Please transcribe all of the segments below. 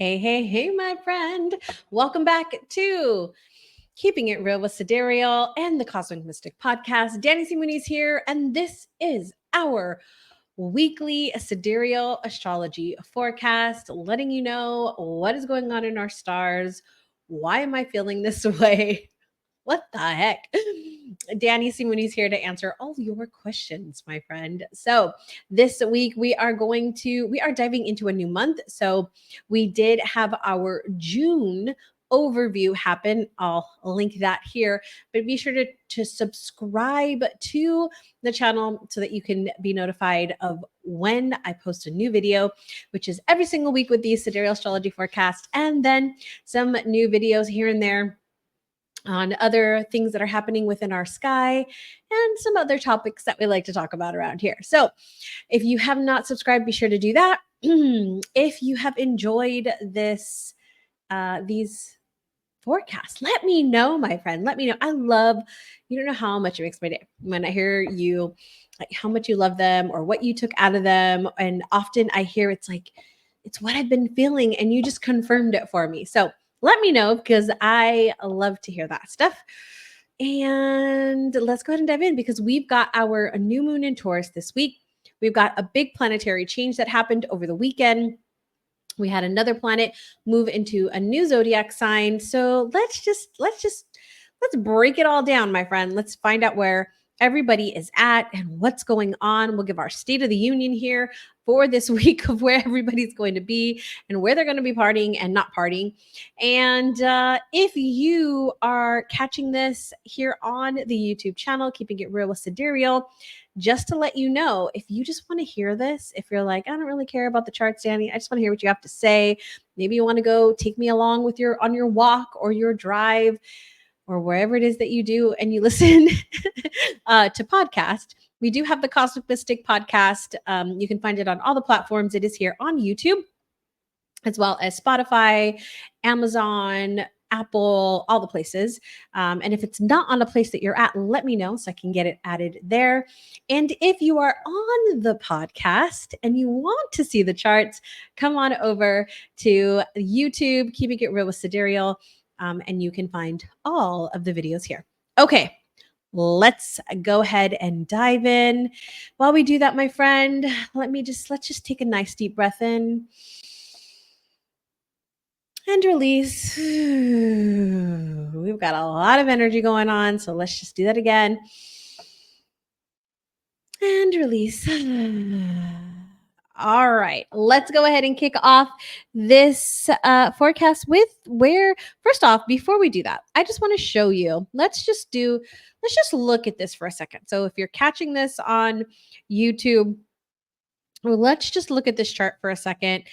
Hey, my friend. Welcome back to Keeping It Real with Sidereal and the Cosmic Mystic Podcast. Danny C. Mooney's here, and this is our weekly Sidereal Astrology Forecast, letting you know what is going on in our stars. Why am I feeling this way? What the heck? Danny Simone's here to answer all your questions, my friend. So this week we are diving into a new month. So we did have our June overview happen. I'll link that here, but be sure to subscribe to the channel so that you can be notified of when I post a new video, which is every single week with the Sidereal Astrology Forecast, and then some new videos here and there on other things that are happening within our sky and some other topics that we like to talk about around here. So if you have not subscribed, be sure to do that. If you have enjoyed these forecasts, let me know, my friend. Let me know. You don't know how much it makes my day when I hear you, like how much you love them or what you took out of them. And often I hear it's what I've been feeling and you just confirmed it for me. So let me know because I love to hear that stuff. And let's go ahead and dive in because we've got our new moon in Taurus this week. We've got a big planetary change that happened over the weekend. We had another planet move into a new zodiac sign. So let's break it all down, my friend. Let's find out where everybody is at and what's going on. We'll give our State of the Union here for this week of where everybody's going to be and where they're going to be partying and not partying. And if you are catching this here on the YouTube channel, Keeping It Real with Sidereal, just to let you know, if you just want to hear this, if you're like, I don't really care about the charts, Danny, I just want to hear what you have to say. Maybe you want to go take me along with on your walk or your drive or wherever it is that you do and you listen to podcast. We do have the Cosmic Mystic podcast. You can find it on all the platforms. It is here on YouTube, as well as Spotify, Amazon, Apple, all the places. And if it's not on a place that you're at, let me know so I can get it added there. And if you are on the podcast and you want to see the charts, come on over to YouTube, Keeping It Real with Sidereal, and you can find all of the videos here. Okay, let's go ahead and dive in. While we do that, my friend, let's just take a nice deep breath in and release. We've got a lot of energy going on, so let's just do that again. And release. All right, let's go ahead and kick off this forecast with first off, before we do that, I just want to show you, let's just look at this for a second. So if you're catching this on YouTube, let's just look at this chart for a second.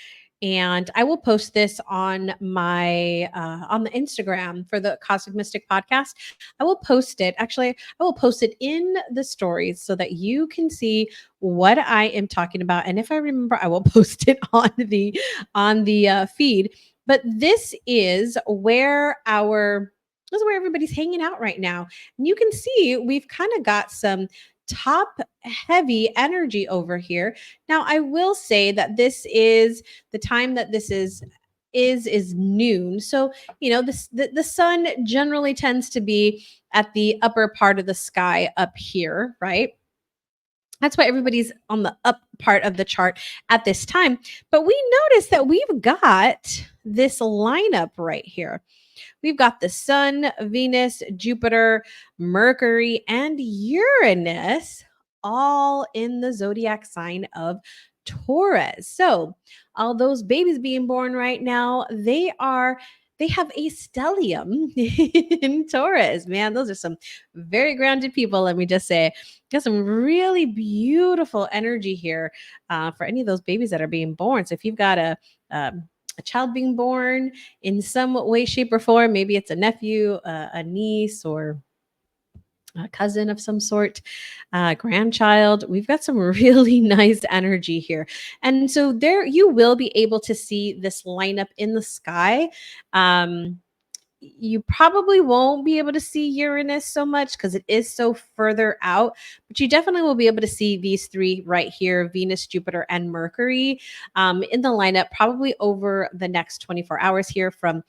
And I will post this on my on the Instagram for the Cosmic Mystic podcast. I will post it. Actually, I will post it in the stories so that you can see what I am talking about. And if I remember, I will post it on the feed. But this is where everybody's hanging out right now. And you can see we've kind of got some top heavy energy over here. Now, I will say that this is the time that this is noon. So, the sun generally tends to be at the upper part of the sky up here, right? That's why everybody's on the up part of the chart at this time. But we notice that we've got this lineup right here. We've got the sun, Venus, Jupiter, Mercury, and Uranus all in the zodiac sign of Taurus. So, all those babies being born right now, they have a stellium in Taurus. Man, those are some very grounded people, let me just say. Got some really beautiful energy here for any of those babies that are being born. So if you've got a child being born in some way, shape, or form, maybe it's a nephew, a niece, or a cousin of some sort, grandchild. We've got some really nice energy here. And so there you will be able to see this lineup in the sky. you probably won't be able to see Uranus so much because it is so further out, but you definitely will be able to see these three right here, Venus, Jupiter, and Mercury, in the lineup probably over the next 24 hours here from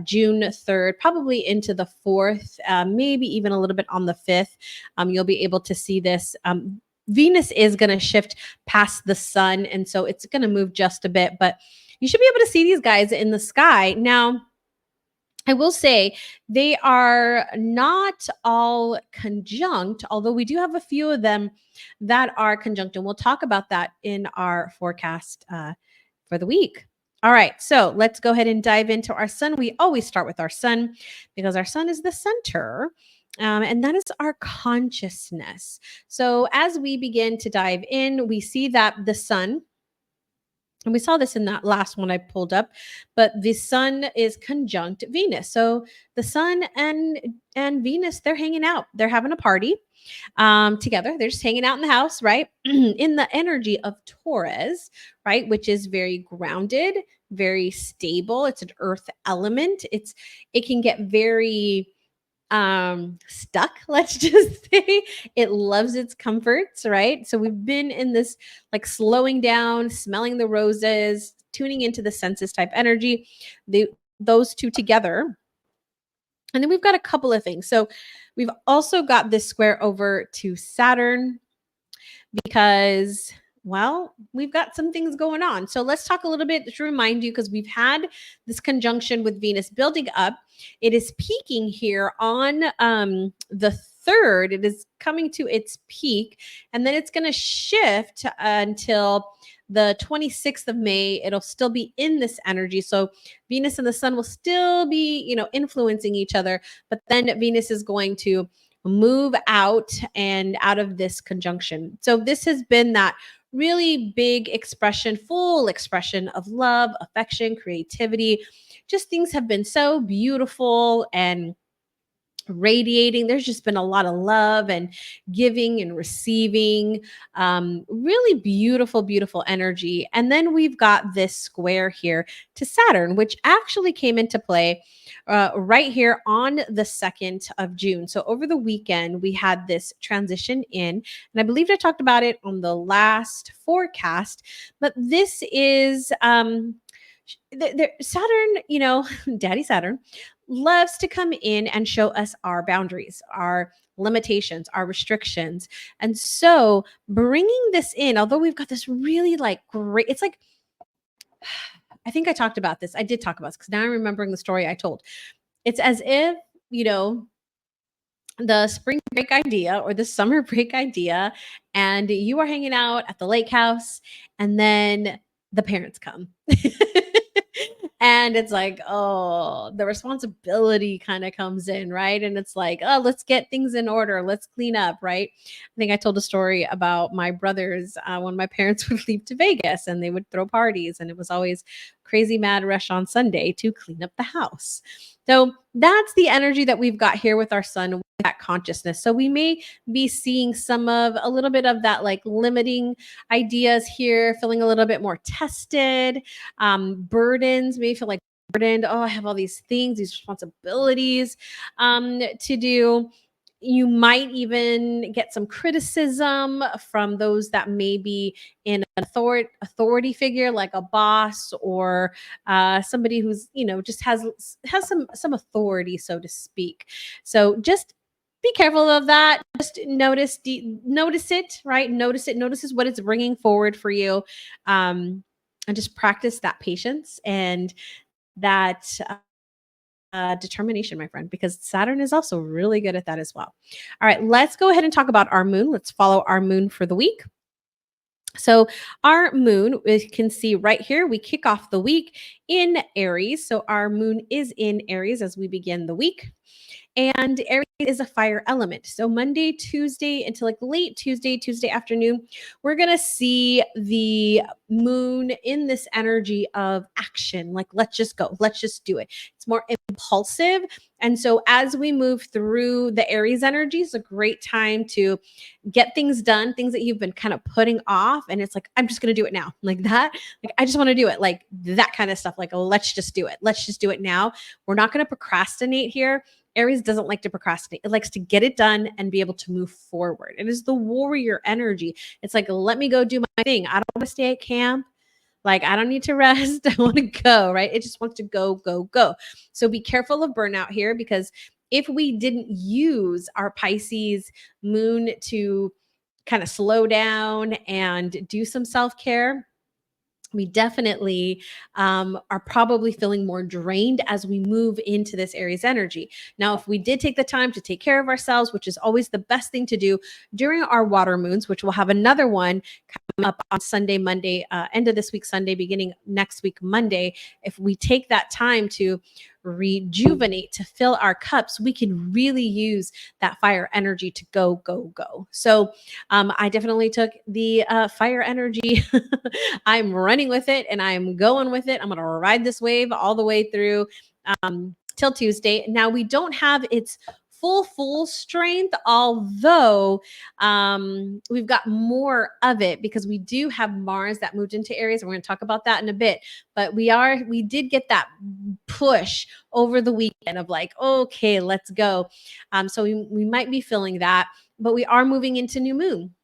June 3rd, probably into the 4th, maybe even a little bit on the 5th. You'll be able to see this. Venus is going to shift past the sun, and so it's going to move just a bit, but you should be able to see these guys in the sky. Now, I will say they are not all conjunct, although we do have a few of them that are conjunct, and we'll talk about that in our forecast for the week. All right, so let's go ahead and dive into our sun. We always start with our sun because our sun is the center. And that is our consciousness. So, as we begin to dive in, we see that the sun, and we saw this in that last one I pulled up, but the sun is conjunct Venus. So the sun and Venus, they're hanging out. They're having a party together. They're just hanging out in the house, right? In the energy of Taurus, right, which is very grounded, very stable. It's an earth element. It can get very stuck, let's just say. It loves its comforts, right? So we've been in this like slowing down, smelling the roses, tuning into the senses type energy, those two together. And then we've got a couple of things. So we've also got this square over to Saturn because, well, we've got some things going on. So let's talk a little bit to remind you, because we've had this conjunction with Venus building up. It is peaking here on the 3rd. It is coming to its peak, and then it's going to shift until the 26th of May. It'll still be in this energy. So Venus and the sun will still be, influencing each other, but then Venus is going to move out and out of this conjunction. So this has been that really big expression, full expression of love, affection, creativity. Just things have been so beautiful and radiating. There's just been a lot of love and giving and receiving. Really beautiful, beautiful energy. And then we've got this square here to Saturn, which actually came into play right here on the 2nd of June. So over the weekend, we had this transition in, and I believe I talked about it on the last forecast, but this is Saturn, Daddy Saturn loves to come in and show us our boundaries, our limitations, our restrictions. And so bringing this in, although we've got this really like great, it's like, I think I talked about this. I did talk about this because now I'm remembering the story I told. It's as if, the spring break idea or the summer break idea, and you are hanging out at the lake house, and then the parents come. And it's like, oh, the responsibility kind of comes in, right? And it's like, oh, let's get things in order. Let's clean up, right? I think I told a story about my brothers when my parents would leave to Vegas and they would throw parties, and it was always crazy mad rush on Sunday to clean up the house. So that's the energy that we've got here with our sun, with that consciousness. So we may be seeing a little bit of that like limiting ideas here, feeling a little bit more tested. Burdens, may feel like burdened. Oh, I have all these things, these responsibilities to do. You might even get some criticism from those that may be in an authority figure, like a boss or somebody who's just has some authority, so to speak. So just be careful of that. Just notice it, right? Notices what it's bringing forward for you, and just practice that patience and that determination, my friend, because Saturn is also really good at that as well. All right, let's go ahead and talk about our moon. Let's follow our moon for the week. So our moon, we can see right here, we kick off the week in Aries. So our moon is in Aries as we begin the week. And Aries is a fire element. So Monday, Tuesday, until like late Tuesday afternoon, we're going to see the moon in this energy of action. Like, let's just go, let's just do it. It's more impulsive. And so as we move through the Aries energy, it's a great time to get things done, things that you've been kind of putting off. And it's like, I'm just going to do it now. Like that. Like, I just want to do it. Like that kind of stuff. Like, let's just do it. Let's just do it now. We're not going to procrastinate here. Aries doesn't like to procrastinate. It likes to get it done and be able to move forward. It is the warrior energy. It's like, let me go do my thing. I don't want to stay at camp. Like, I don't need to rest. I want to go, right? It just wants to go, go, go. So be careful of burnout here, because if we didn't use our Pisces moon to kind of slow down and do some self-care, we definitely are probably feeling more drained as we move into this Aries energy. Now, if we did take the time to take care of ourselves, which is always the best thing to do during our water moons, which we'll have another one coming up on Sunday, Monday, end of this week, Sunday, beginning next week, Monday. If we take that time to rejuvenate, to fill our cups, we can really use that fire energy to go, go, go. So I definitely took the fire energy. I'm running with it and I'm going with it. I'm going to ride this wave all the way through till Tuesday. Now, we don't have its full strength, although we've got more of it because we do have Mars that moved into Aries. And we're going to talk about that in a bit. But we did get that push over the weekend of like, okay, let's go. So we might be feeling that, but we are moving into new moon.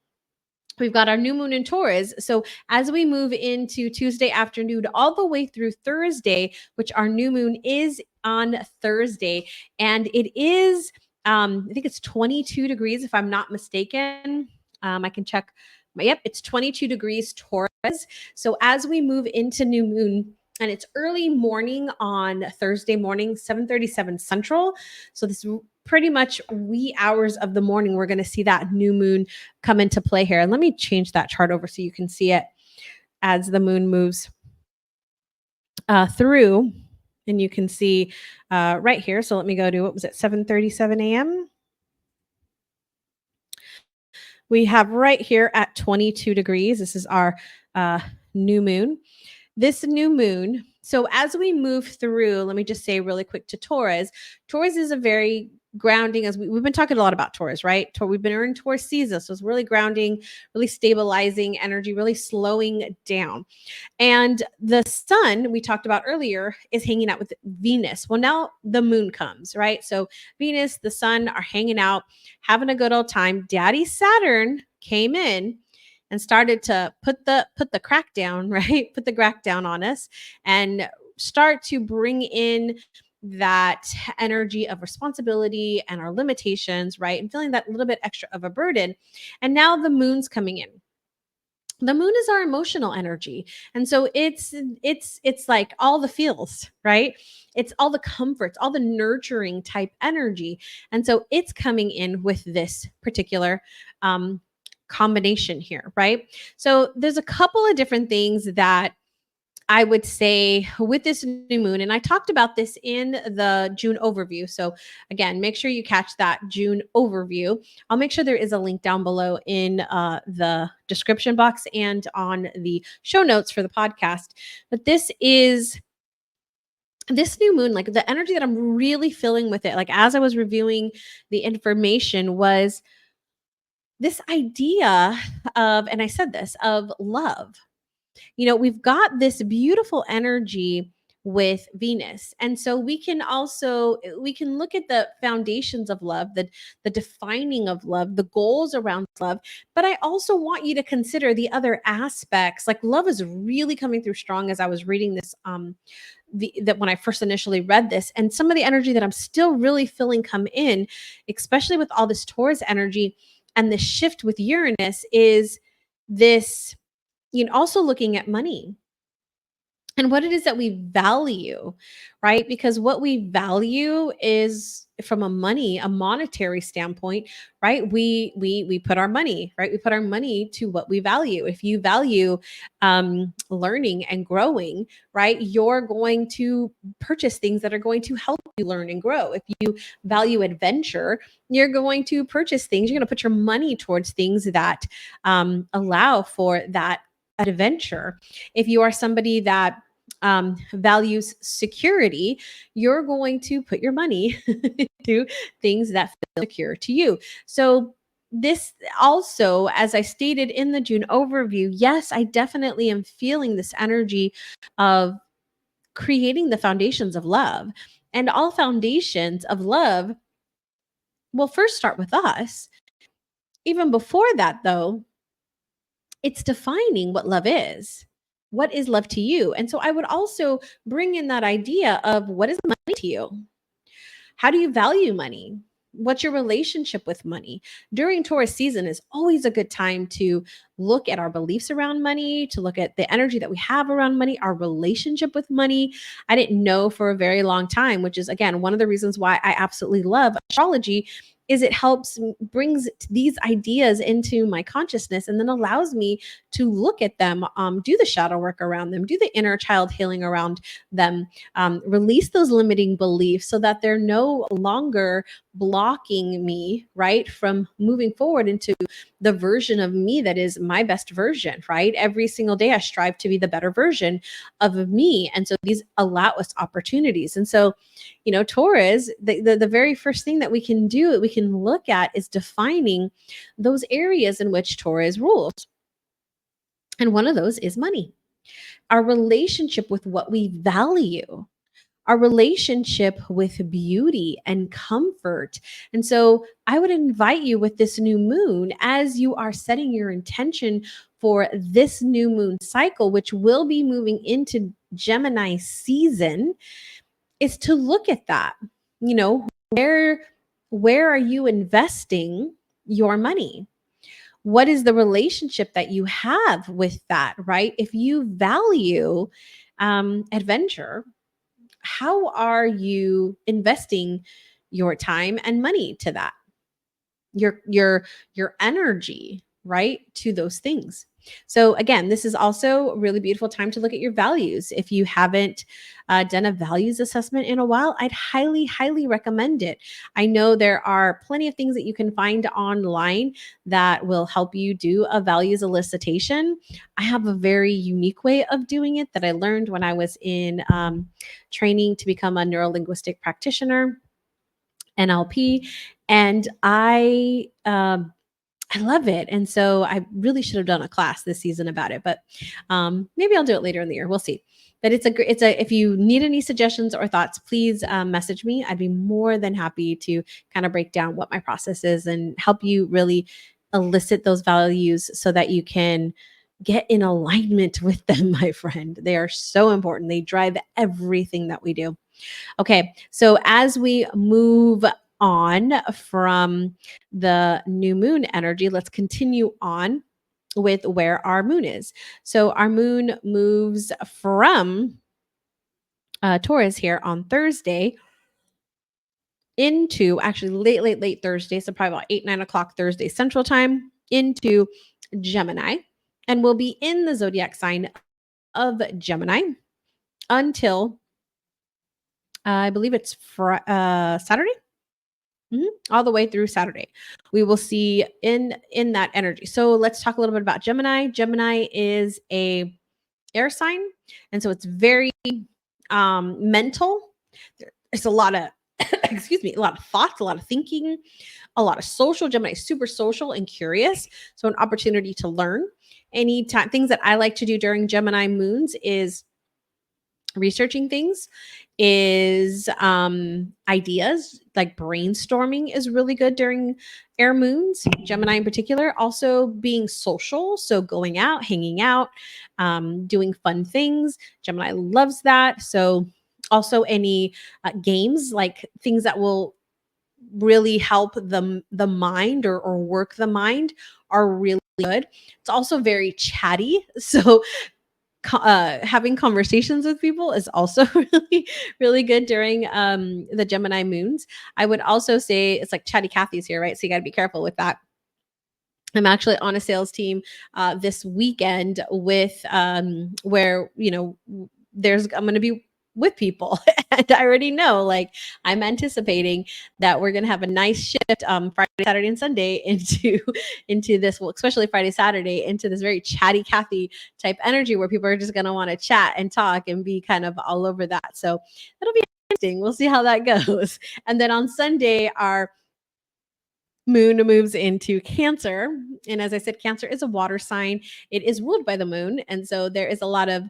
We've got our new moon in Taurus. So as we move into Tuesday afternoon all the way through Thursday, which our new moon is on Thursday, and it is, I think it's 22 degrees if I'm not mistaken. I can check. Yep, it's 22 degrees Taurus. So as we move into new moon, and it's early morning on Thursday morning, 7:37 Central. So this pretty much wee hours of the morning, we're going to see that new moon come into play here. And let me change that chart over so you can see it as the moon moves through. And you can see right here. So let me go to, what was it, 7:37 a.m.? We have right here at 22 degrees. This is our new moon. This new moon. So as we move through, let me just say really quick to Taurus. Taurus is a very grounding, as we've been talking a lot about Taurus, right? We've been in Taurus season. So it's really grounding, really stabilizing energy, really slowing down. And the sun, we talked about earlier, is hanging out with Venus. Well, now the moon comes, right? So Venus, the sun are hanging out, having a good old time. Daddy Saturn came in and started to put the crack down, right? Put the crack down on us and start to bring in that energy of responsibility and our limitations, right? And feeling that little bit extra of a burden. And now the moon's coming in. The moon is our emotional energy, and so it's like all the feels, right? It's all the comforts, all the nurturing type energy, and so it's coming in with this particular combination here, right? So there's a couple of different things that I would say with this new moon, and I talked about this in the June overview. So again, make sure you catch that June overview. I'll make sure there is a link down below in the description box and on the show notes for the podcast. But this new moon, like the energy that I'm really feeling with it, like as I was reviewing the information, was this idea of, and I said this, of love. You know, we've got this beautiful energy with Venus. And so we can look at the foundations of love, the defining of love, the goals around love, but I also want you to consider the other aspects. Like love is really coming through strong as I was reading this that when I first initially read this, and some of the energy that I'm still really feeling come in, especially with all this Taurus energy and the shift with Uranus, is this, also looking at money. and what it is that we value, right? Because what we value is from a monetary standpoint, right? We put our money, right? We put our money to what we value. If you value learning and growing, right, you're going to purchase things that are going to help you learn and grow. If you value adventure, you're going to purchase things. You're going to put your money towards things that allow for that adventure. If you are somebody that values security, you're going to put your money to things that feel secure to you. So, this also, as I stated in the June overview, yes, I definitely am feeling this energy of creating the foundations of love. And all foundations of love will first start with us. Even before that, though, it's defining what love is. What is love to you? And so I would also bring in that idea of what is money to you? How do you value money? What's your relationship with money? During Taurus season is always a good time to look at our beliefs around money, to look at the energy that we have around money, our relationship with money. I didn't know for a very long time, which is again one of the reasons why I absolutely love astrology, is it helps brings these ideas into my consciousness and then allows me to look at them, do the shadow work around them, do the inner child healing around them, release those limiting beliefs so that they're no longer blocking me, right, from moving forward into the version of me that is my best version, right? Every single day I strive to be the better version of me. And so these allow us opportunities. And so, Taurus, the very first thing that we can do, we can look at is defining those areas in which Taurus rules. And one of those is money, our relationship with what we value, our relationship with beauty and comfort. And so I would invite you with this new moon, as you are setting your intention for this new moon cycle, which will be moving into Gemini season, is to look at that. Where are you investing your money? What is the relationship that you have with that, right? If you value adventure, how are you investing your time and money to that, your energy, right, to those things? So again, this is also a really beautiful time to look at your values. If you haven't done a values assessment in a while, I'd highly recommend it. I know there are plenty of things that you can find online that will help you do a values elicitation. I have a very unique way of doing it that I learned when I was in training to become a neurolinguistic practitioner, NLP, and I love it. And so I really should have done a class this season about it, but maybe I'll do it later in the year. We'll see. But if you need any suggestions or thoughts, please message me. I'd be more than happy to kind of break down what my process is and help you really elicit those values so that you can get in alignment with them, my friend. They are so important. They drive everything that we do. Okay, so as we move on from the new moon energy, let's continue on with where our moon is. So our moon moves from Taurus here on Thursday into actually late Thursday, so probably about 8, 9 o'clock Thursday Central Time, into Gemini, and will be in the zodiac sign of Gemini until I believe it's Saturday. All the way through Saturday, we will see in that energy. So let's talk a little bit about Gemini. Gemini is a air sign, and so it's very mental. There's a lot of excuse me, a lot of thoughts, a lot of thinking, a lot of social. Gemini is super social and curious, so an opportunity to learn. Anytime things that I like to do during Gemini moons is researching things, is ideas, like brainstorming is really good during air moons, Gemini in particular. Also being social, so going out, hanging out, doing fun things. Gemini loves that. So also any games, like things that will really help the mind, or work the mind, are really good. It's also very chatty, so having conversations with people is also really, really good during the Gemini moons. I would also say it's like chatty Cathy's here, right? So you got to be careful with that. I'm actually on a sales team this weekend with where I'm going to be with people, and I already know, like, I'm anticipating that we're going to have a nice shift Friday, Saturday, and Sunday into this. Well, especially Friday, Saturday, into this very chatty Cathy type energy where people are just going to want to chat and talk and be kind of all over that. So that'll be interesting. We'll see how that goes. And then on Sunday, our moon moves into Cancer. And as I said, Cancer is a water sign. It is ruled by the moon. And so there is a lot of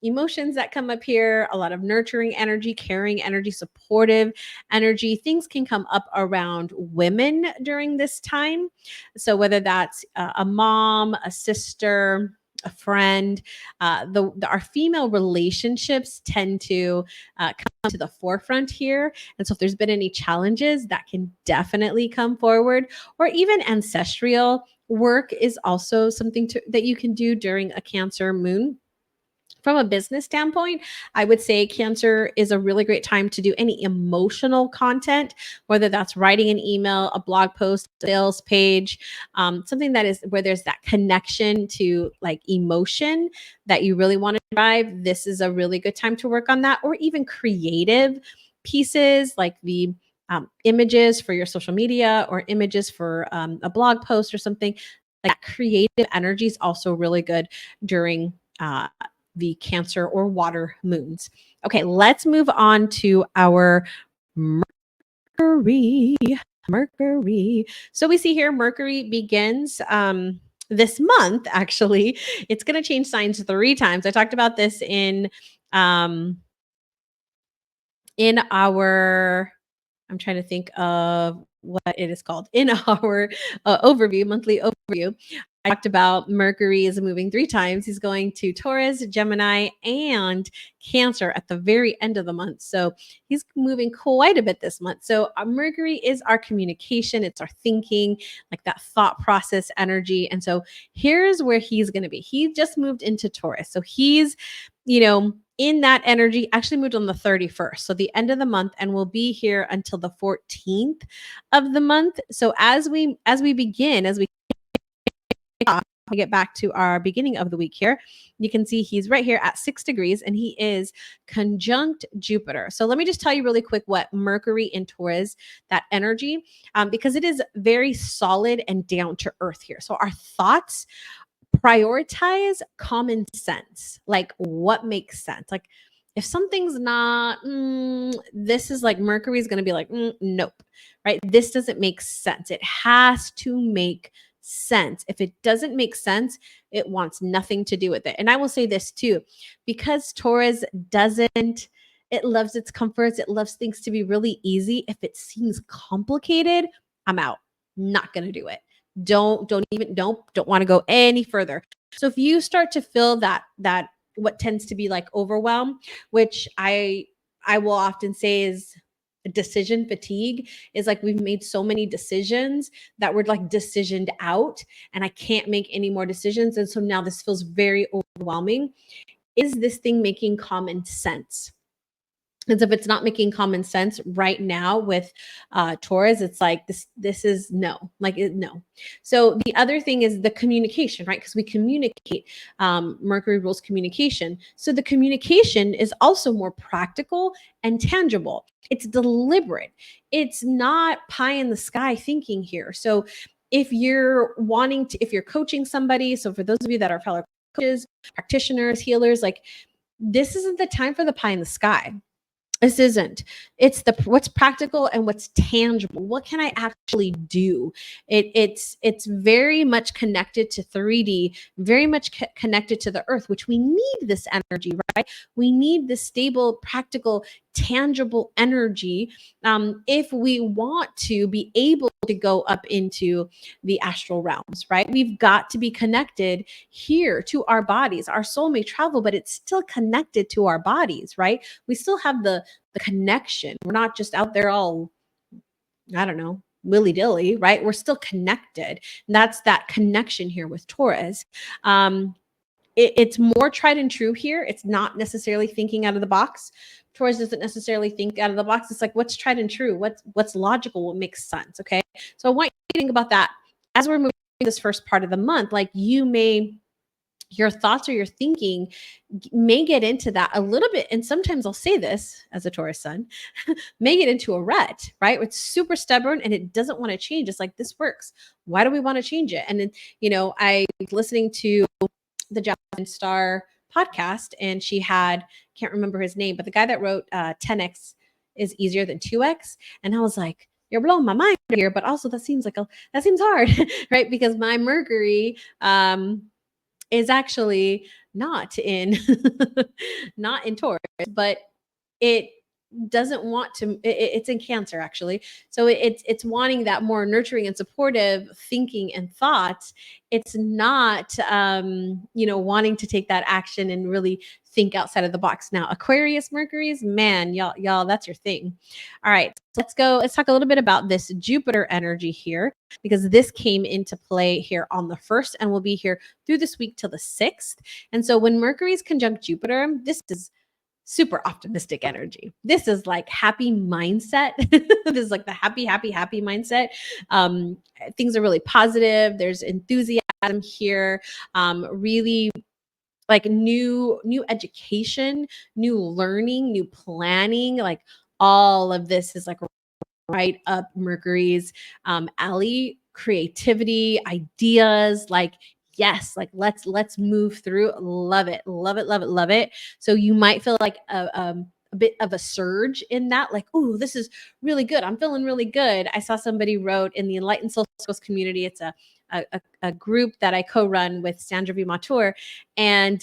emotions that come up here, a lot of nurturing energy, caring energy, supportive energy. Things can come up around women during this time. So whether that's a mom, a sister, a friend, our female relationships tend to come to the forefront here. And so if there's been any challenges, that can definitely come forward. Or even ancestral work is also something that you can do during a Cancer moon. From a business standpoint, I would say Cancer is a really great time to do any emotional content, whether that's writing an email, a blog post, sales page, something that is where there's that connection to like emotion that you really want to drive. This is a really good time to work on that, or even creative pieces like the images for your social media or images for a blog post or something. Like that creative energy is also really good during the Cancer or water moons. Okay, let's move on to our Mercury. Mercury. So we see here Mercury begins this month, actually. It's going to change signs 3 times. I talked about this um, in our, I'm trying to think of what it is called, in our monthly overview. I talked about Mercury is moving 3 times. He's going to Taurus, Gemini, and Cancer at the very end of the month. So he's moving quite a bit this month. So Mercury is our communication, it's our thinking, like that thought process energy. And so here's where he's going to be. He just moved into Taurus. So he's, in that energy, actually moved on the 31st. So the end of the month, and will be here until the 14th of the month. So as we get back to our beginning of the week here, you can see he's right here at 6 degrees and he is conjunct Jupiter. So let me just tell you really quick what Mercury in Taurus, that energy, because it is very solid and down to earth here. So our thoughts prioritize common sense, like what makes sense. Like if something's not, this is like Mercury's going to be like, nope, right? This doesn't make sense. It has to make sense. If it doesn't make sense, it wants nothing to do with it. And I will say this too, because Taurus doesn't, it loves its comforts. It loves things to be really easy. If it seems complicated, I'm out. Not going to do it. Don't want to go any further. So if you start to feel that what tends to be like overwhelm, which I will often say is decision fatigue, is like we've made so many decisions that we're like decisioned out and I can't make any more decisions. And so now this feels very overwhelming. Is this thing making common sense? Because if it's not making common sense right now with Taurus, it's like this is no, no. So the other thing is the communication, right? Because we communicate. Mercury rules communication. So the communication is also more practical and tangible. It's deliberate. It's not pie in the sky thinking here. So if you're coaching somebody, so for those of you that are fellow coaches, practitioners, healers, like this isn't the time for the pie in the sky. This isn't. It's what's practical and what's tangible. What can I actually do? It's very much connected to 3D, very much connected to the earth, which we need this energy, right? We need this stable, practical, tangible energy if we want to be able to go up into the astral realms, right? We've got to be connected here to our bodies. Our soul may travel, but it's still connected to our bodies, right? We still have the connection. We're not just out there all, I don't know, willy-dilly, right? We're still connected. And that's that connection here with Taurus. it's more tried and true here. It's not necessarily thinking out of the box. Taurus doesn't necessarily think out of the box. It's like, what's tried and true? What's logical? What makes sense? Okay. So I want you to think about that as we're moving this first part of the month. Like your thoughts or your thinking may get into that a little bit. And sometimes I'll say this as a Taurus sun, may get into a rut, right? It's super stubborn and it doesn't want to change. It's like, this works. Why do we want to change it? And then, I was listening to the Jasmine Star podcast, and she had, can't remember his name, but the guy that wrote 10x is easier than 2x. And I was like, you're blowing my mind here, but also that seems hard, right? Because my Mercury is actually not in not in Taurus, but it doesn't want to, it's in Cancer actually. So it's wanting that more nurturing and supportive thinking and thoughts. It's not wanting to take that action and really think outside of the box. Now Aquarius Mercury's, man, y'all that's your thing. All right, let's talk a little bit about this Jupiter energy here, because this came into play here on the 1st and will be here through this week till the 6th. And so when Mercury's conjunct Jupiter, this is super optimistic energy. This is like happy mindset. This is like the happy mindset. Things are really positive. There's enthusiasm here. Really like new education, new learning, new planning. Like all of this is like right up Mercury's alley. Creativity, ideas, like yes, like let's move through. Love it, love it, love it, love it. So you might feel like a bit of a surge in that, like, oh, this is really good. I'm feeling really good. I saw somebody wrote in the Enlightened Soul Skills community. It's a group that I co-run with Sandra V. Matur, and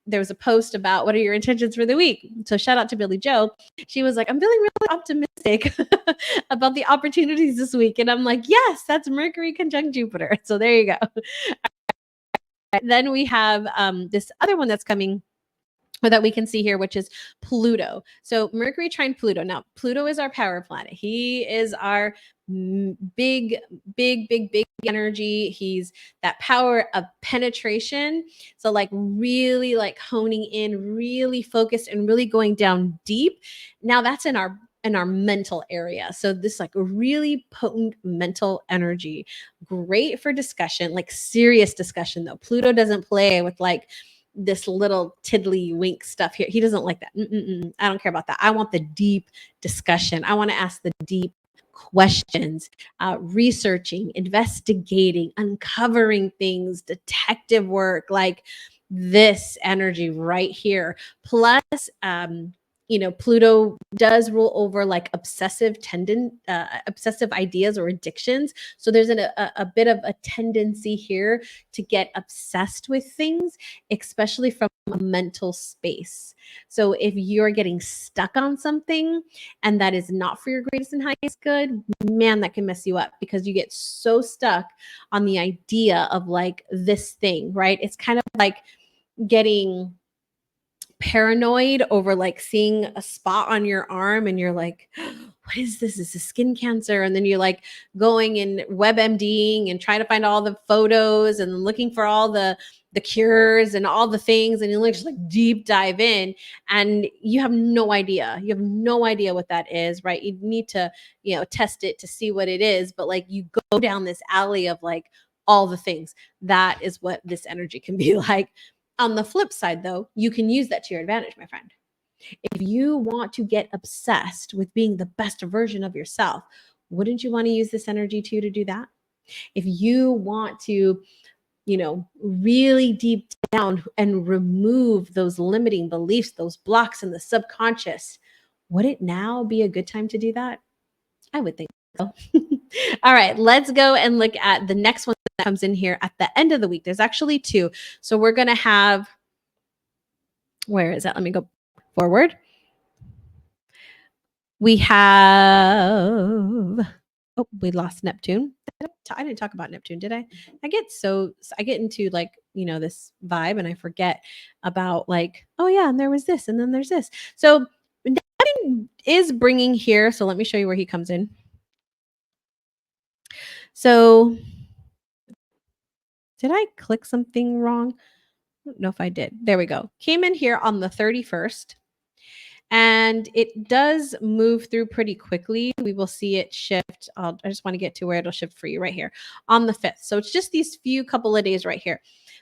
there was a post about what are your intentions for the week. So shout out to Billy Joe. She was like, I'm feeling really optimistic about the opportunities this week. And I'm like, yes, that's Mercury conjunct Jupiter. So there you go. Then we have this other one that's coming, or that we can see here, which is Pluto. So Mercury trine Pluto. Now, Pluto is our power planet. He is our big energy. He's that power of penetration. So like really like honing in, really focused and really going down deep. Now that's in our mental area. So this like really potent mental energy, great for discussion, like serious discussion though. Pluto doesn't play with like this little tiddly wink stuff here. He doesn't like that. I don't care about that. I want the deep discussion. I want to ask the deep questions, researching, investigating, uncovering things, detective work, like this energy right here. Plus, Pluto does rule over like obsessive ideas or addictions. So there's a bit of a tendency here to get obsessed with things, especially from a mental space. So if you're getting stuck on something and that is not for your greatest and highest good, man, that can mess you up because you get so stuck on the idea of like this thing, right? It's kind of like getting paranoid over like seeing a spot on your arm and you're like, what is this? Is this skin cancer? And then you're like going and WebMDing and trying to find all the photos and looking for all the cures and all the things, and you like just like deep dive in and you have no idea. You have no idea what that is, right? You need to, test it to see what it is, but like you go down this alley of like all the things. That is what this energy can be like. On the flip side, though, you can use that to your advantage, my friend. If you want to get obsessed with being the best version of yourself, wouldn't you want to use this energy to do that? If you want to, really deep down and remove those limiting beliefs, those blocks in the subconscious, would it now be a good time to do that? I would think so. All right, let's go and look at the next one that comes in here at the end of the week. There's actually two. So we're going to have, where is that? Let me go forward. We have, we lost Neptune. I didn't talk about Neptune, did I? I get into like, this vibe and I forget about like, oh yeah, and there was this and then there's this. So Neptune is bringing here. So let me show you where he comes in. So did I click something wrong? don't know if I did. There we go. Came in here on the 31st. And it does move through pretty quickly. We will see it shift. I just want to get to where it'll shift for you right here on the 5th. So it's just these few couple of days right here.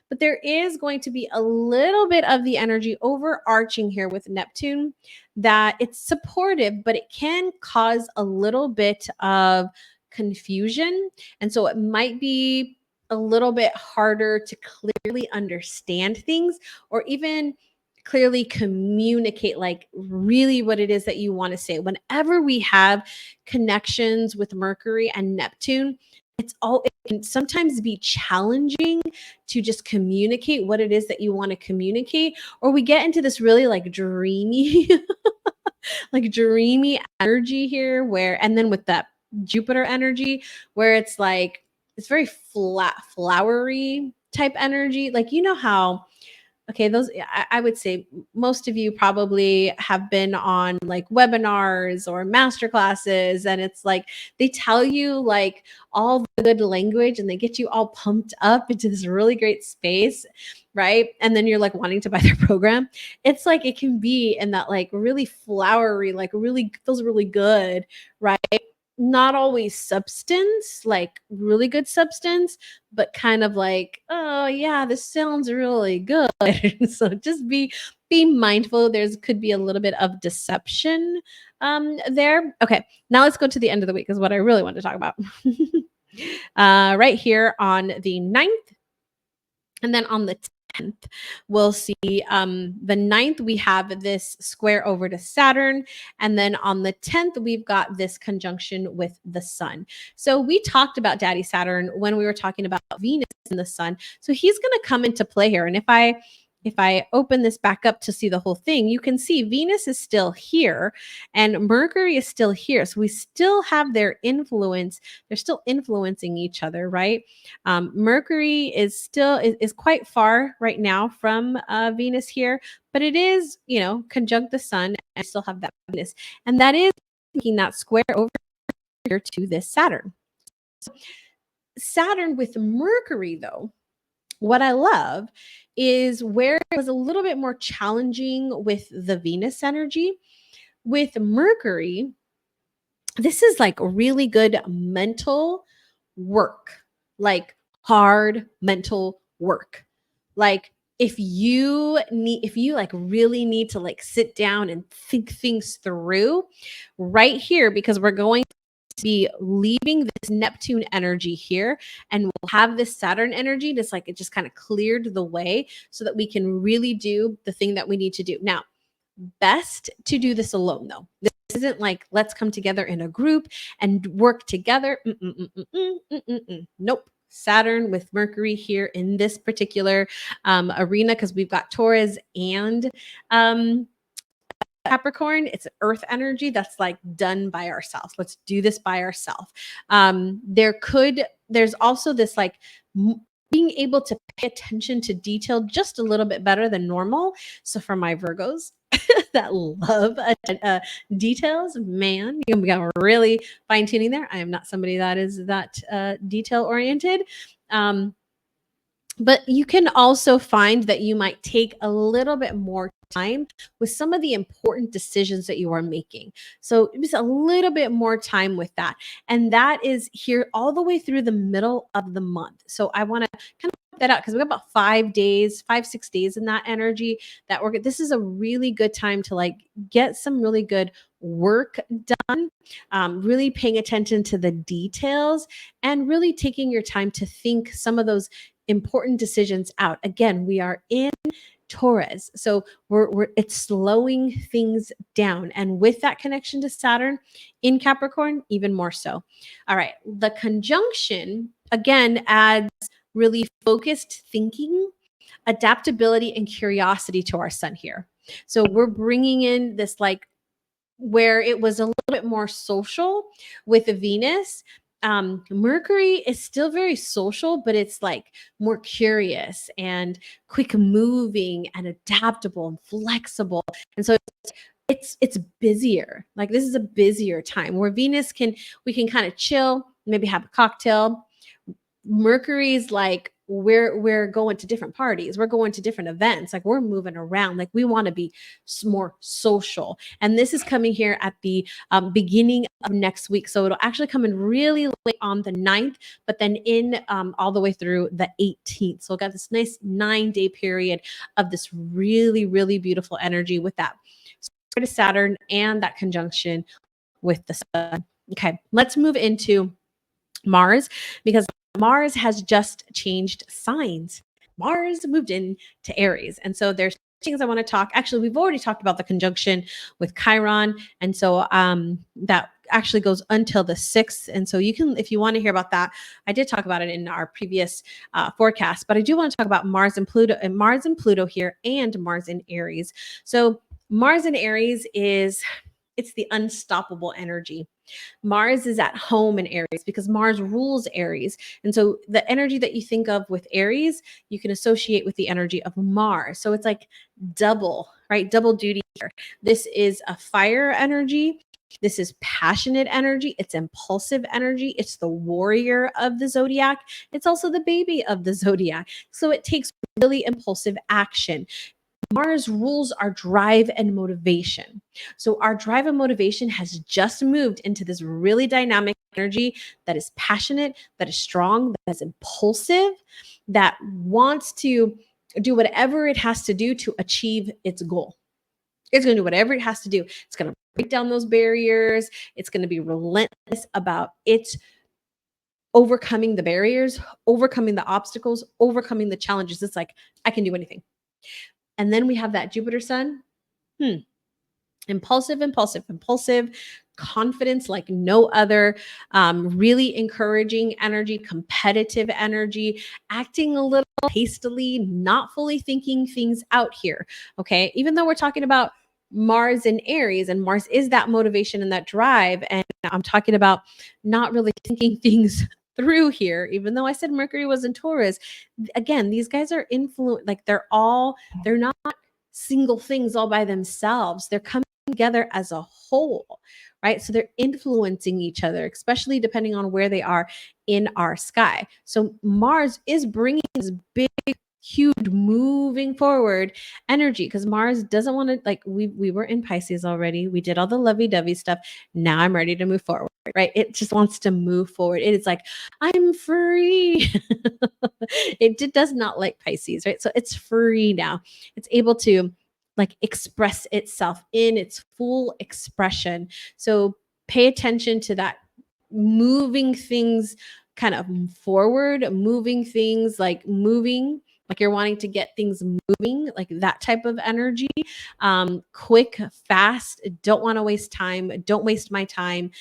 But there is going to be a little bit of the energy overarching here with Neptune that it's supportive, but it can cause a little bit of confusion. And so it might be a little bit harder to clearly understand things or even clearly communicate like really what it is that you want to say. Whenever we have connections with Mercury and Neptune, it can sometimes be challenging to just communicate what it is that you want to communicate, or we get into this really like dreamy like dreamy energy here where, and then with that Jupiter energy where it's like it's very flat flowery type energy, like you know how okay, those I would say most of you probably have been on like webinars or master classes, and it's like they tell you like all the good language and they get you all pumped up into this really great space, right? And then you're like wanting to buy their program. It's like it can be in that like really flowery, like really feels really good, right? Not always substance, like really good substance, but kind of like, oh yeah, this sounds really good. So just be mindful. There's could be a little bit of deception there. Okay, now let's go to the end of the week is what I really want to talk about. Right here on the 9th, and then on the 10th, we'll see the 9th, we have this square over to Saturn. And then on the 10th, we've got this conjunction with the sun. So we talked about Daddy Saturn when we were talking about Venus and the sun. So he's going to come into play here. And if I open this back up to see the whole thing, you can see Venus is still here and Mercury is still here. So we still have their influence. They're still influencing each other, right? Mercury is still is quite far right now from Venus here, but it is, you know, conjunct the sun and still have that Venus. And that is making that square over here to this Saturn. So Saturn with Mercury, though, what I love is where it was a little bit more challenging with the Venus energy. With Mercury, this is like really good mental work, like hard mental work. Like if you like really need to like sit down and think things through right here, because we're going to be leaving this Neptune energy here and we'll have this Saturn energy just like it just kind of cleared the way so that we can really do the thing that we need to do. Now, best to do this alone though. This isn't like let's come together in a group and work together. Nope. Saturn with Mercury here in this particular arena, because we've got Taurus and Capricorn. It's earth energy that's like done by ourselves. Let's do this by ourselves. There's also this like being able to pay attention to detail just a little bit better than normal. So for my Virgos that love details, man, you got really fine tuning there. I am not somebody that is that detail oriented. But you can also find that you might take a little bit more time with some of the important decisions that you are making. So just a little bit more time with that. And that is here all the way through the middle of the month. So I want to kind of put that out because we have about 6 days in that energy that we're good. This is a really good time to like get some really good work done, really paying attention to the details and really taking your time to think some of those important decisions out. Again, we are in Taurus, so it's slowing things down, and with that connection to Saturn in Capricorn, even more so. All right, the conjunction again adds really focused thinking, adaptability, and curiosity to our sun here. So we're bringing in this like where it was a little bit more social with Venus. Mercury is still very social, but it's like more curious and quick moving and adaptable and flexible. And so it's busier. Like this is a busier time where we can kind of chill, maybe have a cocktail. Mercury's like we're going to different parties, we're going to different events, like we're moving around, like we want to be more social. And this is coming here at the beginning of next week, so it'll actually come in really late on the 9th, but then in all the way through the 18th. So we've got this nice 9-day period of this really, really beautiful energy with that to Saturn and that conjunction with the sun. Okay, let's move into Mars, because Mars has just changed signs. Mars moved into Aries. And so there's things I want to talk. Actually, we've already talked about the conjunction with Chiron. And so that actually goes until the 6th. And so you can, if you want to hear about that, I did talk about it in our previous forecast, but I do want to talk about Mars and Pluto here, and Mars in Aries. So Mars in Aries it's the unstoppable energy. Mars is at home in Aries because Mars rules Aries. And so the energy that you think of with Aries, you can associate with the energy of Mars. So it's like double, right? Double duty here. This is a fire energy. This is passionate energy. It's impulsive energy. It's the warrior of the zodiac. It's also the baby of the zodiac. So it takes really impulsive action. Mars rules our drive and motivation. So our drive and motivation has just moved into this really dynamic energy that is passionate, that is strong, that is impulsive, that wants to do whatever it has to do to achieve its goal. It's going to do whatever it has to do. It's going to break down those barriers. It's going to be relentless about its overcoming the barriers, overcoming the obstacles, overcoming the challenges. It's like, I can do anything. And then we have that Jupiter sun. Impulsive, confidence like no other, really encouraging energy, competitive energy, acting a little hastily, not fully thinking things out here. Okay. Even though we're talking about Mars in Aries, and Mars is that motivation and that drive. And I'm talking about not really thinking things through here, even though I said Mercury was in Taurus. Again, these guys are influenced, like they're not single things all by themselves. They're coming together as a whole, right? So they're influencing each other, especially depending on where they are in our sky. So Mars is bringing this big, huge moving forward energy, because Mars doesn't want to, like, we were in Pisces already. We did all the lovey-dovey stuff. Now I'm ready to move forward, right? It just wants to move forward. It is like, I'm free. It does not like Pisces, right? So it's free now. It's able to like express itself in its full expression. So pay attention to that, moving things kind of forward, moving things like you're wanting to get things moving, like that type of energy. Quick, fast, don't want to waste time, don't waste my time.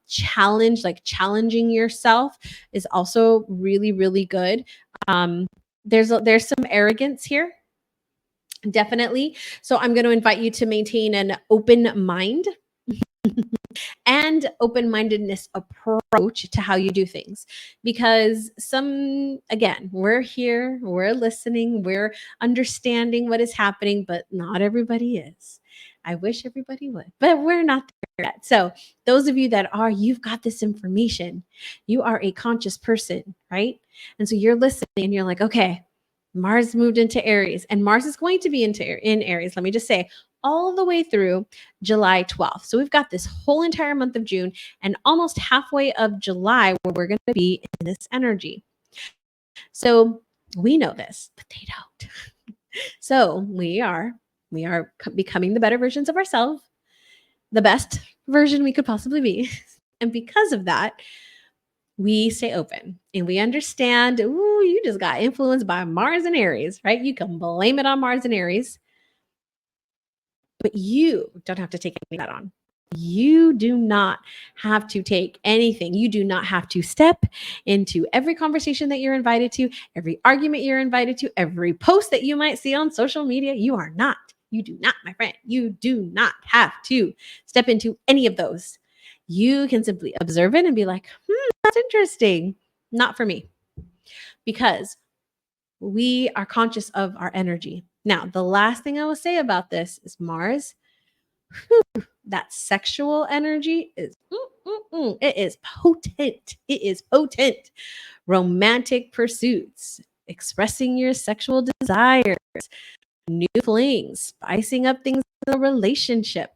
Challenging yourself is also really, really good. There's some arrogance here, definitely. So I'm going to invite you to maintain an open mind and open-mindedness approach to how you do things, because again, we're here, we're listening, we're understanding what is happening, but not everybody is. I wish everybody would, but we're not there yet. So those of you that are, you've got this information, you are a conscious person, right? And so you're listening and you're like, okay, Mars moved into Aries, and Mars is going to be in Aries. Let me just say, all the way through July 12th. So we've got this whole entire month of June and almost halfway of July where we're going to be in this energy. So we know this, but they don't. So we are becoming the better versions of ourselves, the best version we could possibly be. And because of that, we stay open and we understand, ooh, you just got influenced by Mars and Aries, right? You can blame it on Mars and Aries, but you don't have to take any of that on. You do not have to take anything. You do not have to step into every conversation that you're invited to, every argument you're invited to, every post that you might see on social media. You do not, my friend. You do not have to step into any of those. You can simply observe it and be like, that's interesting. Not for me. Because we are conscious of our energy. Now, the last thing I will say about this is Mars, that sexual energy is It is potent. It is potent. Romantic pursuits, expressing your sexual desires, new flings, spicing up things in a relationship.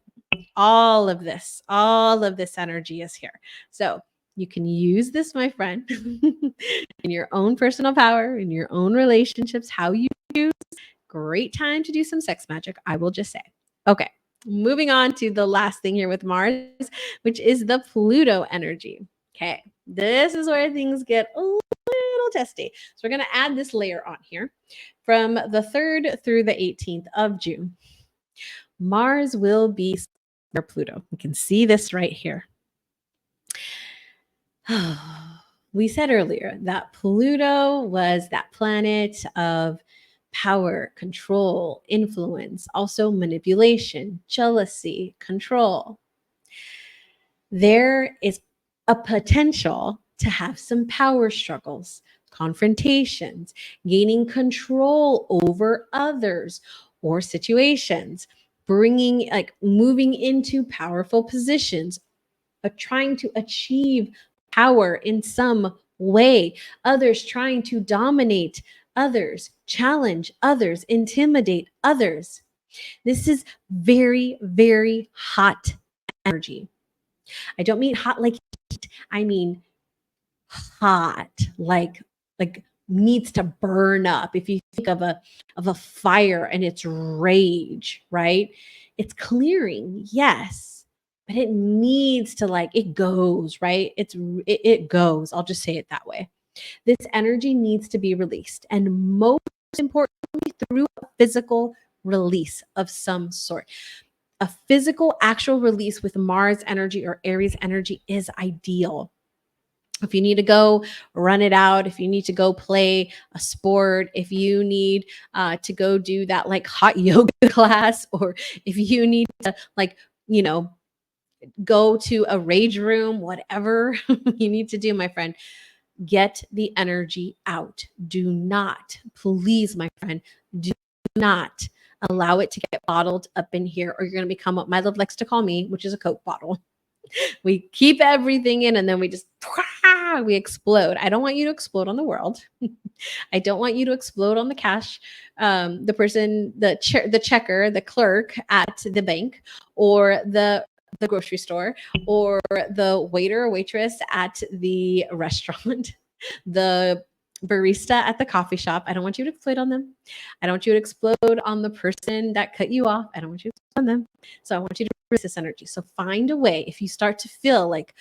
All of this energy is here. So you can use this, my friend, in your own personal power, in your own relationships, how you use. Great time to do some sex magic, I will just say. Okay, moving on to the last thing here with Mars, which is the Pluto energy. Okay, this is where things get a little testy. So we're going to add this layer on here from the 3rd through the 18th of June. Mars will be near Pluto. We can see this right here. We said earlier that Pluto was that planet of power, control, influence, also manipulation, jealousy, control. There is a potential to have some power struggles, confrontations, gaining control over others or situations, bringing, like, moving into powerful positions, trying to achieve power in some way, others trying to dominate others, challenge others, intimidate others. This is very, very hot energy. I don't mean hot like heat. I mean hot, like needs to burn up. If you think of a fire and its rage, right? It's clearing, yes, but it needs to, like, it goes, right? It goes. I'll just say it that way. This energy needs to be released, and most importantly, through a physical release of some sort. A physical, actual release with Mars energy or Aries energy is ideal. If you need to go run it out, if you need to go play a sport, if you need to go do that, like, hot yoga class, or if you need to, like, go to a rage room, whatever you need to do, my friend, get the energy out. Do not, please, my friend, do not allow it to get bottled up in here, or you're going to become what my love likes to call me, which is a Coke bottle. We keep everything in and then we just we explode. I don't want you to explode on the world. I don't want you to explode on the cash, the person, the checker, the clerk at the bank, or the grocery store, or the waiter or waitress at the restaurant, the barista at the coffee shop. I don't want you to explode on them. I don't want you to explode on the person that cut you off. I don't want you to explode on them. So I want you to release this energy. So find a way. If you start to feel like,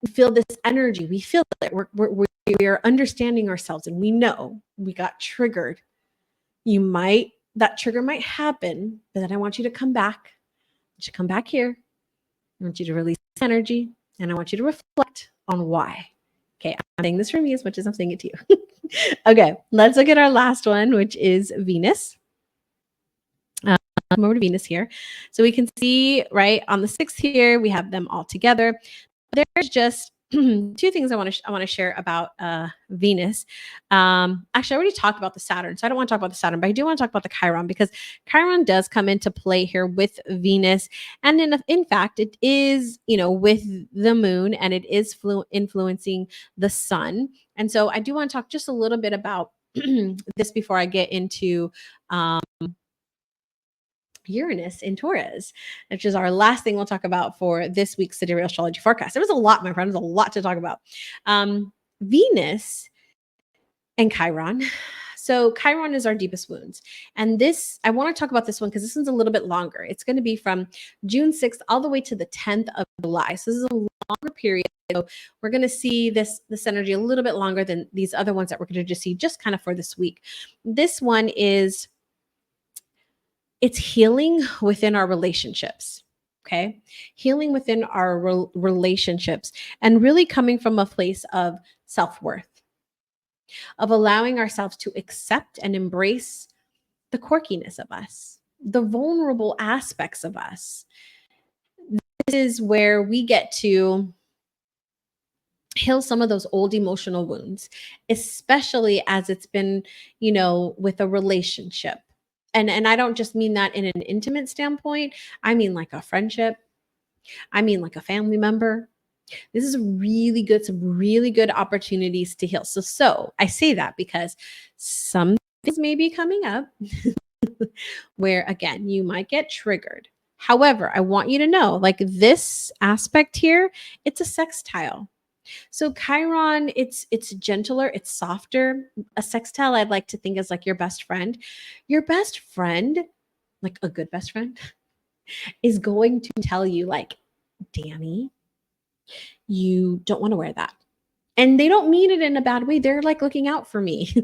we feel this energy, we feel it, we are understanding ourselves, and we know we got triggered. That trigger might happen, but then I want you to come back. I want you to come back here. I want you to release energy, and I want you to reflect on why. Okay, I'm saying this for me as much as I'm saying it to you. Okay, let's look at our last one, which is Venus. Come over to Venus here. So we can see, right, on the 6th here, we have them all together. There's just two things I want to share about Venus. Actually, I already talked about the Saturn, so I don't want to talk about the Saturn, but I do want to talk about the Chiron, because Chiron does come into play here with Venus, and in fact, it is, with the moon, and it is influencing the sun. And so I do want to talk just a little bit about this before I get into Uranus in Taurus, which is our last thing we'll talk about for this week's Sidereal Astrology Forecast. There was a lot, my friends, a lot to talk about. Venus and Chiron. So Chiron is our deepest wounds. And this, I want to talk about this one because this one's a little bit longer. It's going to be from June 6th all the way to the 10th of July. So this is a longer period. So we're going to see this energy a little bit longer than these other ones that we're going to just see just kind of for this week. This one is, it's healing within our relationships. Okay. Healing within our relationships, and really coming from a place of self-worth, of allowing ourselves to accept and embrace the quirkiness of us, the vulnerable aspects of us. This is where we get to heal some of those old emotional wounds, especially as it's been, with a relationship. And I don't just mean that in an intimate standpoint. I mean like a friendship, I mean like a family member. This is really good, some really good opportunities to heal. So I say that because some things may be coming up where again, you might get triggered. However, I want you to know like this aspect here, it's a sextile. So Chiron, it's gentler, it's softer. A sextile I'd like to think is like your best friend. Your best friend, like a good best friend, is going to tell you like, Danny, you don't want to wear that. And they don't mean it in a bad way. They're like looking out for me.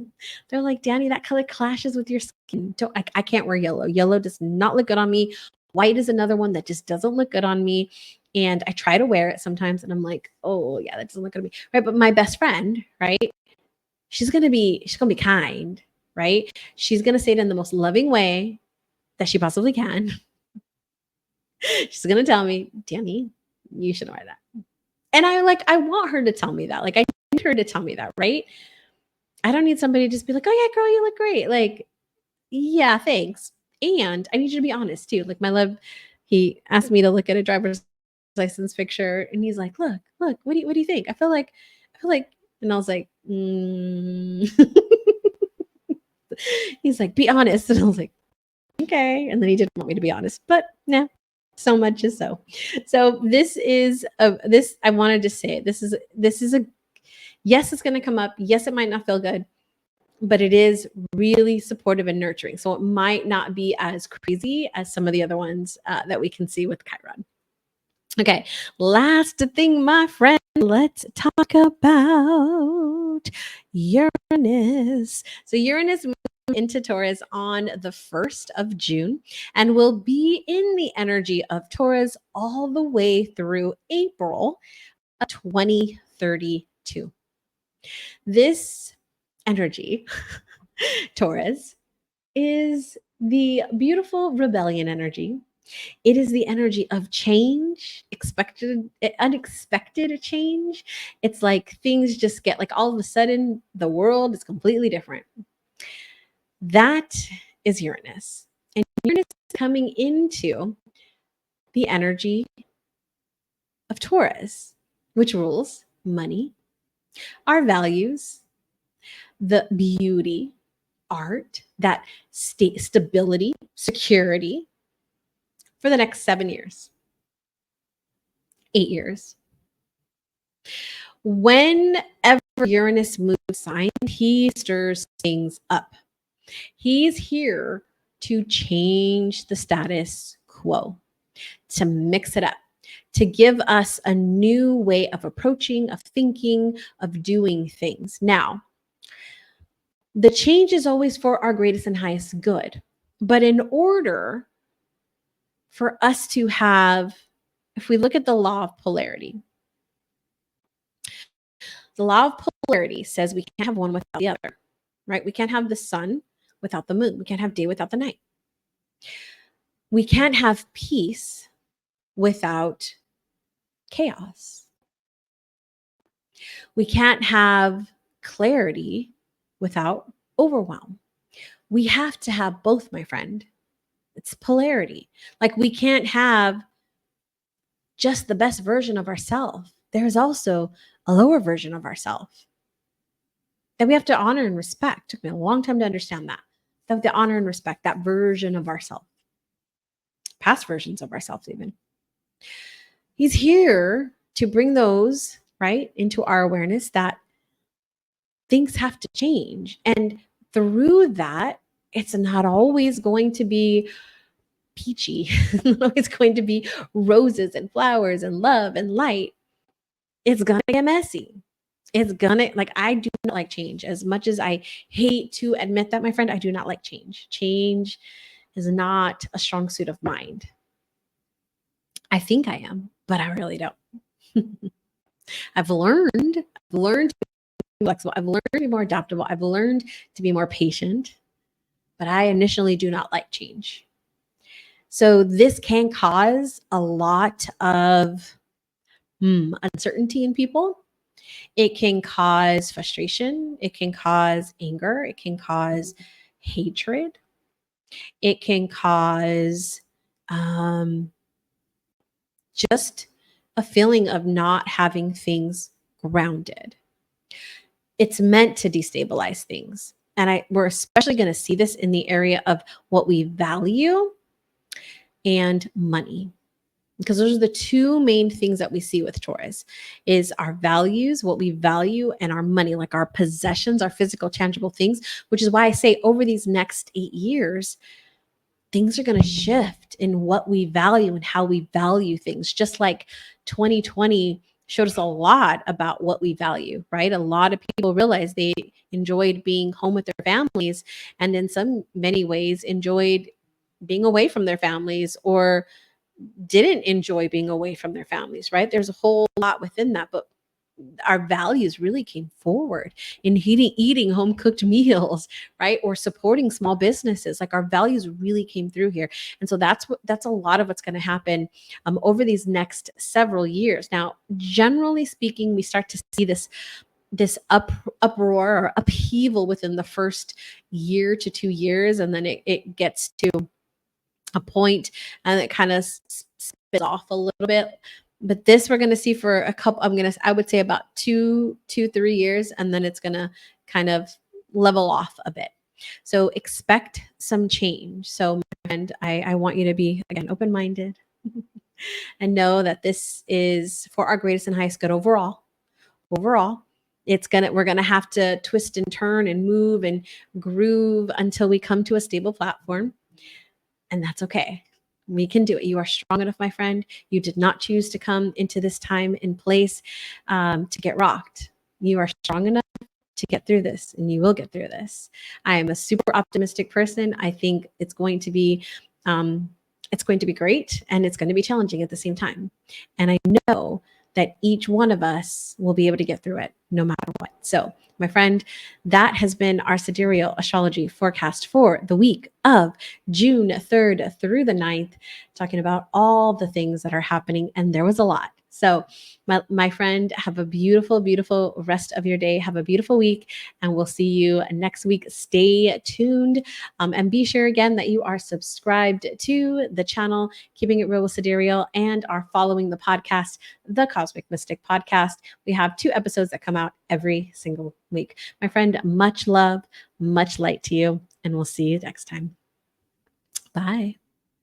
They're like, Danny, that color clashes with your skin. I can't wear yellow. Yellow does not look good on me. White is another one that just doesn't look good on me. And I try to wear it sometimes and I'm like, oh yeah, that doesn't look good on me. Right. But my best friend, right? She's gonna be kind, right? She's gonna say it in the most loving way that she possibly can. She's gonna tell me, Danny, you shouldn't wear that. And I want her to tell me that. Like I need her to tell me that, right? I don't need somebody to just be like, "Oh yeah, girl, you look great." Like, yeah, thanks. And I need you to be honest too. Like my love, he asked me to look at a driver's license picture and he's like, look, what do you think? I feel like and I was like, he's like, be honest. And I was like, okay. And then he didn't want me to be honest, but no, so much is so. So this is this I wanted to say this is a yes, it's gonna come up. Yes, it might not feel good, but it is really supportive and nurturing. So it might not be as crazy as some of the other ones that we can see with Chiron. Okay, last thing, my friend, let's talk about Uranus. So Uranus moves into Taurus on the 1st of June and will be in the energy of Taurus all the way through April of 2032. This energy, Taurus, is the beautiful rebellion energy. It is the energy of change, unexpected change. It's like things just get like all of a sudden the world is completely different. That is Uranus. And Uranus is coming into the energy of Taurus, which rules money, our values, the beauty, art, that stability, security for the next 7 years, 8 years. Whenever Uranus moves sign, he stirs things up. He's here to change the status quo, to mix it up, to give us a new way of approaching, of thinking, of doing things. Now, the change is always for our greatest and highest good. But in order for us to have, if we look at the law of polarity, the law of polarity says we can't have one without the other, right? We can't have the sun without the moon. We can't have day without the night. We can't have peace without chaos. We can't have clarity without overwhelm. We have to have both, my friend. It's polarity. Like we can't have just the best version of ourselves. There's also a lower version of ourselves that we have to honor and respect. It took me a long time to understand that. We have to honor and respect that version of ourselves, past versions of ourselves, even. He's here to bring those right into our awareness that things have to change. And through that, it's not always going to be peachy. It's not always going to be roses and flowers and love and light. It's going to get messy. It's gonna, like, I do not like change. As much as I hate to admit that, my friend, I do not like change. Change is not a strong suit of mind. I think I am, but I really don't. I've learned to be flexible. I've learned to be more adaptable. I've learned to be more patient, but I initially do not like change. So this can cause a lot of uncertainty in people. It can cause frustration. It can cause anger. It can cause hatred. It can cause just a feeling of not having things grounded. It's meant to destabilize things. And we're especially going to see this in the area of what we value and money, because those are the two main things that we see with Taurus is our values, what we value, and our money, like our possessions, our physical, tangible things, which is why I say over these next 8 years, things are going to shift in what we value and how we value things. Just like 2020 showed us a lot about what we value, right? A lot of people realized they enjoyed being home with their families, and in many ways enjoyed being away from their families, or didn't enjoy being away from their families, right? There's a whole lot within that, but our values really came forward in eating home cooked meals, right? Or supporting small businesses. Like our values really came through here. And so that's a lot of what's going to happen over these next several years. Now, generally speaking, we start to see this uproar or upheaval within the first year to 2 years, and then it gets to a point and it kind of spits off a little bit. But this we're going to see for a couple, I would say about 3 years, and then it's going to kind of level off a bit. So expect some change. So, my friend, I want you to be, again, open-minded and know that this is for our greatest and highest good overall. We're going to have to twist and turn and move and groove until we come to a stable platform. And that's okay. We can do it. You are strong enough, my friend. You did not choose to come into this time and place to get rocked. You are strong enough to get through this, and you will get through this. I am a super optimistic person. I think it's going to be great, and it's going to be challenging at the same time. And I know that each one of us will be able to get through it no matter what. So, my friend, that has been our Sidereal Astrology Forecast for the week of June 3rd through the 9th, talking about all the things that are happening. And there was a lot. So, my friend, have a beautiful, beautiful rest of your day. Have a beautiful week, and we'll see you next week. Stay tuned, and be sure again that you are subscribed to the channel, Keeping It Real with Sidereal, and are following the podcast, the Cosmic Mystic Podcast. We have 2 episodes that come out every single week. My friend, much love, much light to you, and we'll see you next time. Bye.